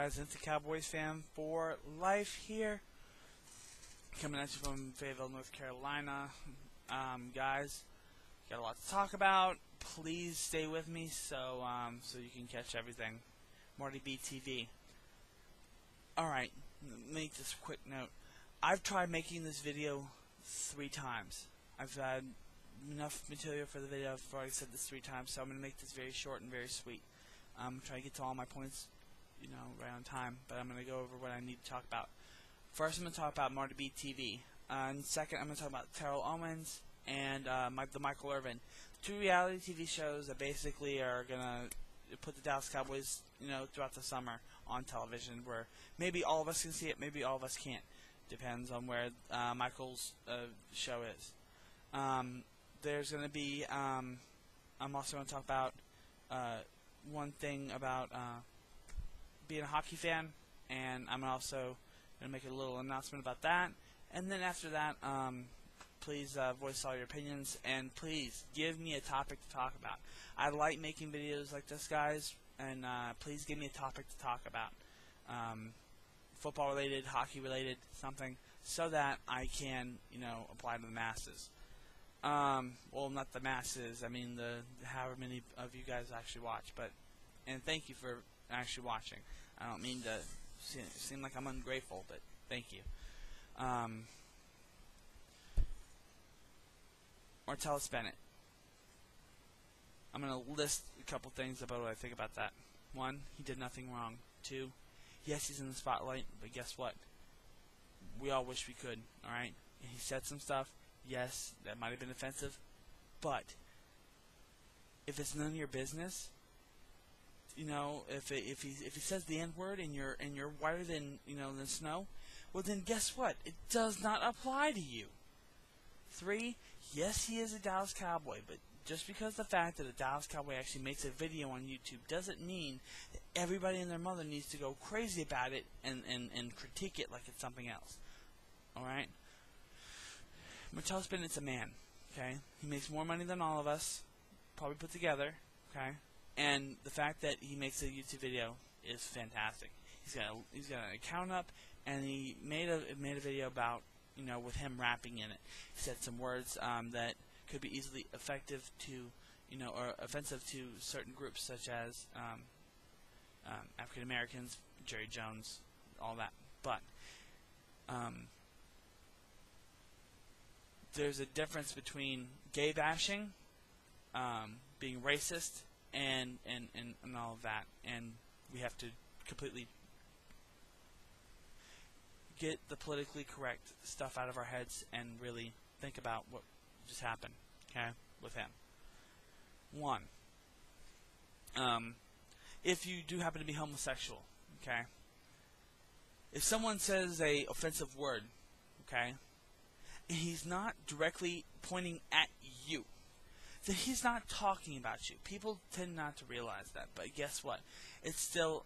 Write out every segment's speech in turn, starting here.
guys, NCPensFan for life here. Coming at you from Fayetteville, North Carolina. Guys, got a lot to talk about. Please stay with me so you can catch everything. Marty B TV. Alright, make this a quick note. I've tried making this video 3 times. I've had enough material for the video. I've already said this 3 times, so I'm going to make this very short and very sweet. I'm trying to get to all my points, right on time, but I'm going to go over what I need to talk about. First, I'm going to talk about Marty B TV. And second, I'm going to talk about Terrell Owens and the Michael Irvin. 2 reality TV shows that basically are going to put the Dallas Cowboys, throughout the summer on television, where maybe all of us can see it, maybe all of us can't. Depends on where Michael's show is. There's going to be, I'm also going to talk about one thing about being a hockey fan, and I'm also going to make a little announcement about that. And then after that, please voice all your opinions, and please give me a topic to talk about. I like making videos like this, guys, and please give me a topic to talk about. Football related, hockey related, something, so that I can, apply to the masses. Well, not the masses, I mean however many of you guys actually watch, and thank you for actually watching. I don't mean to seem like I'm ungrateful, but thank you. Martellus Bennett. I'm going to list a couple things about what I think about that. 1, he did nothing wrong. 2, yes, he's in the spotlight, but guess what? We all wish we could, alright? He said some stuff. Yes, that might have been offensive, but if it's none of your business, if he says the N-word and you're whiter than than snow, well then guess what? It does not apply to you. 3, yes, he is a Dallas Cowboy, but just because the fact that a Dallas Cowboy actually makes a video on YouTube doesn't mean that everybody and their mother needs to go crazy about it and critique it like it's something else. Alright? Martellus Bennett's a man, okay? He makes more money than all of us, probably put together, okay? And the fact that he makes a YouTube video is fantastic. He's got an account up, and he made a video about, with him rapping in it. He said some words that could be easily effective to, or offensive to certain groups, such as African Americans, Jerry Jones, all that. But there's a difference between gay bashing, being racist, and all of that, and we have to completely get the politically correct stuff out of our heads and really think about what just happened, okay, with him. 1, if you do happen to be homosexual, okay, if someone says a offensive word, okay, he's not directly pointing at you, then he's not talking about you. People tend not to realize that, but guess what? It's still,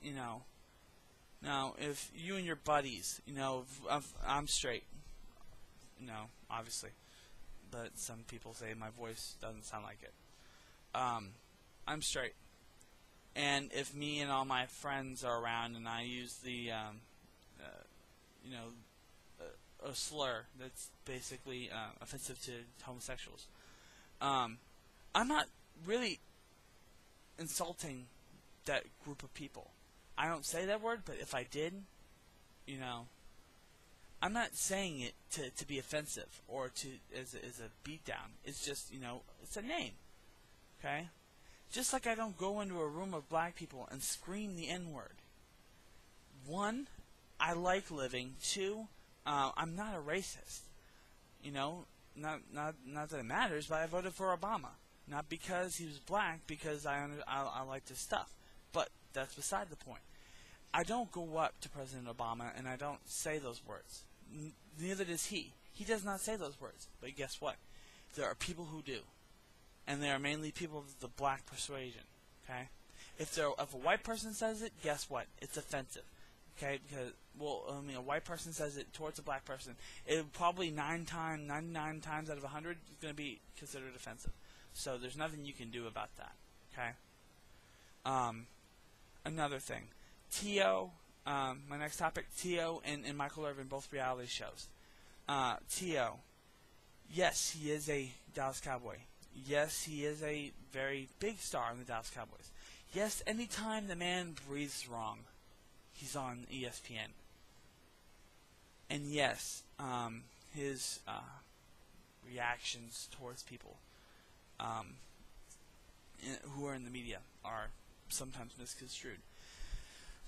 now, if you and your buddies, I'm straight, obviously, but some people say my voice doesn't sound like it. I'm straight, and if me and all my friends are around and I use the, a slur that's basically offensive to homosexuals, I'm not really insulting that group of people. I don't say that word, but if I did, I'm not saying it to be offensive or as a beatdown. It's just, it's a name, okay? Just like I don't go into a room of black people and scream the N-word. 1, I like living. 2, I'm not a racist. Not that it matters, but I voted for Obama. Not because he was black, because I liked his stuff. But that's beside the point. I don't go up to President Obama and I don't say those words. Neither does he. He does not say those words. But guess what? There are people who do. And they are mainly people of the black persuasion. Okay? If a white person says it, guess what? It's offensive. Okay? Because, a white person says it towards a black person, it probably 99 times out of 100 is going to be considered offensive. So there's nothing you can do about that. Okay? Another thing. T.O. My next topic, T.O. and Michael Irvin, both reality shows. T.O. Yes, he is a Dallas Cowboy. Yes, he is a very big star in the Dallas Cowboys. Yes, anytime the man breathes wrong, he's on ESPN. And yes, his reactions towards people who are in the media are sometimes misconstrued.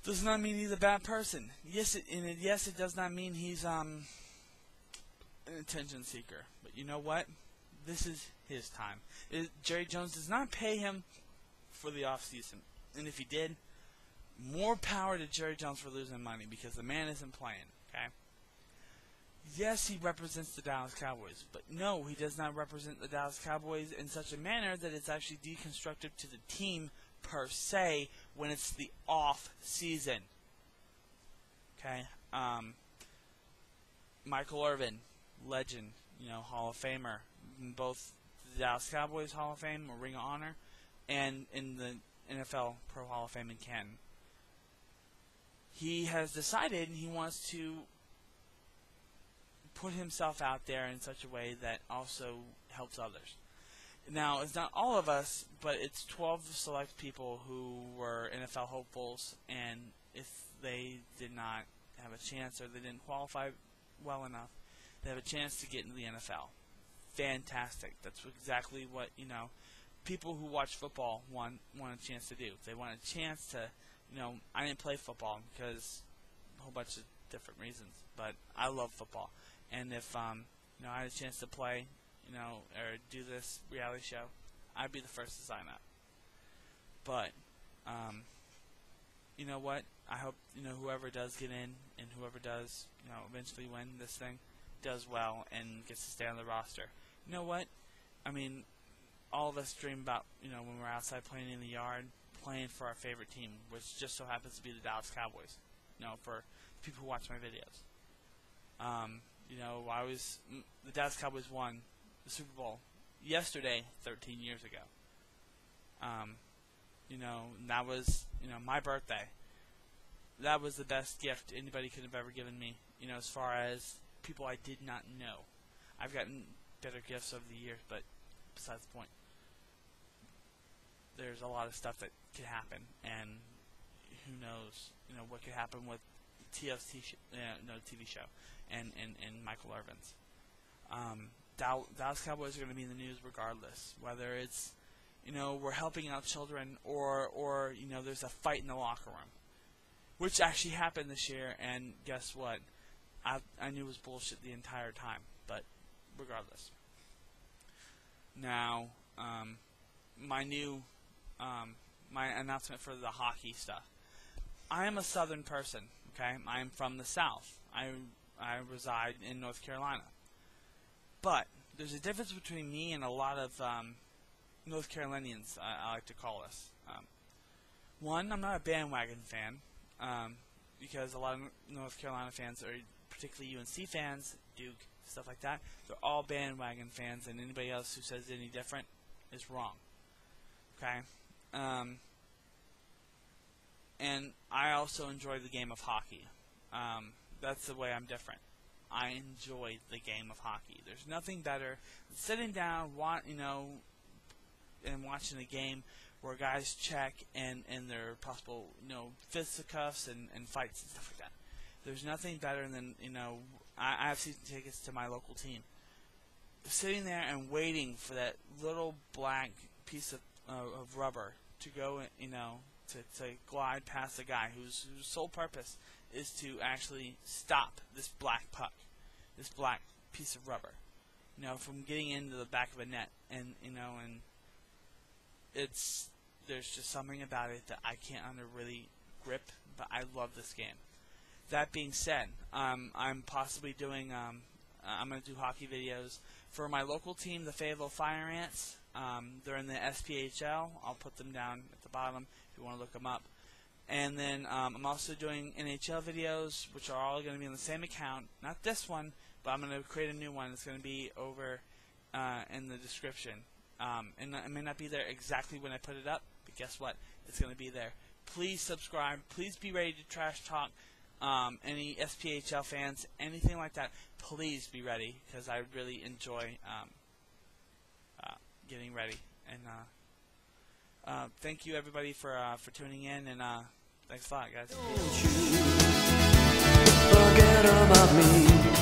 Does not mean he's a bad person. Yes, it does not mean he's an attention seeker. But you know what? This is his time. Jerry Jones does not pay him for the off season, and if he did, more power to Jerry Jones for losing money because the man isn't playing. Okay. Yes, he represents the Dallas Cowboys, but no, he does not represent the Dallas Cowboys in such a manner that it's actually deconstructive to the team per se when it's the off season. Okay, Michael Irvin, legend, Hall of Famer, in both the Dallas Cowboys Hall of Fame or Ring of Honor, and in the NFL Pro Hall of Fame in Canton. He has decided he wants to put himself out there in such a way that also helps others. Now, it's not all of us, but it's 12 select people who were NFL hopefuls, and if they did not have a chance or they didn't qualify well enough, they have a chance to get into the NFL. Fantastic. That's exactly what, people who watch football want a chance to do. They want a chance to, I didn't play football because a whole bunch of different reasons, but I love football. And if, I had a chance to play, or do this reality show, I'd be the first to sign up. But, you know what? I hope, whoever does get in and whoever does, eventually win this thing does well and gets to stay on the roster. You know what? I mean, all of us dream about, when we're outside playing in the yard, playing for our favorite team, which just so happens to be the Dallas Cowboys, for people who watch my videos. The Dallas Cowboys won the Super Bowl yesterday, 13 years ago. And that was, my birthday. That was the best gift anybody could have ever given me, as far as people I did not know. I've gotten better gifts over the years, but besides the point. There's a lot of stuff that could happen, and who knows, what could happen with TO's TV show and Michael Irvin's. Dallas Cowboys are going to be in the news regardless, whether it's, we're helping out children or there's a fight in the locker room, which actually happened this year, and guess what? I knew it was bullshit the entire time, but regardless. Now, my announcement for the hockey stuff. I am a Southern person, okay? I am from the South. I reside in North Carolina. But there's a difference between me and a lot of North Carolinians, I like to call us. One, I'm not a bandwagon fan, because a lot of North Carolina fans, or particularly UNC fans, Duke, stuff like that, they're all bandwagon fans, and anybody else who says any different is wrong. Okay? And I also enjoy the game of hockey. That's the way I'm different. I enjoy the game of hockey. There's nothing better than sitting down, and watching a game where guys check and there are possible, fisticuffs and fights and stuff like that. There's nothing better than, I have season tickets to my local team. Sitting there and waiting for that little black piece of rubber to go, to glide past a guy whose sole purpose is to actually stop this black puck, this black piece of rubber, from getting into the back of a net, and there's just something about it that I can't really grip, but I love this game. That being said, I'm possibly doing, I'm going to do hockey videos for my local team, the Fayetteville Fire Ants. They're in the SPHL. I'll put them down at the bottom if you want to look them up. And then I'm also doing NHL videos, which are all going to be on the same account. Not this one, but I'm going to create a new one. It's going to be over in the description. And it may not be there exactly when I put it up, but guess what? It's going to be there. please subscribe. Please be ready to trash talk any SPHL fans, anything like that. Please be ready, because I really enjoy getting ready. And thank you everybody for tuning in, and thanks a lot, guys. Don't you forget about me.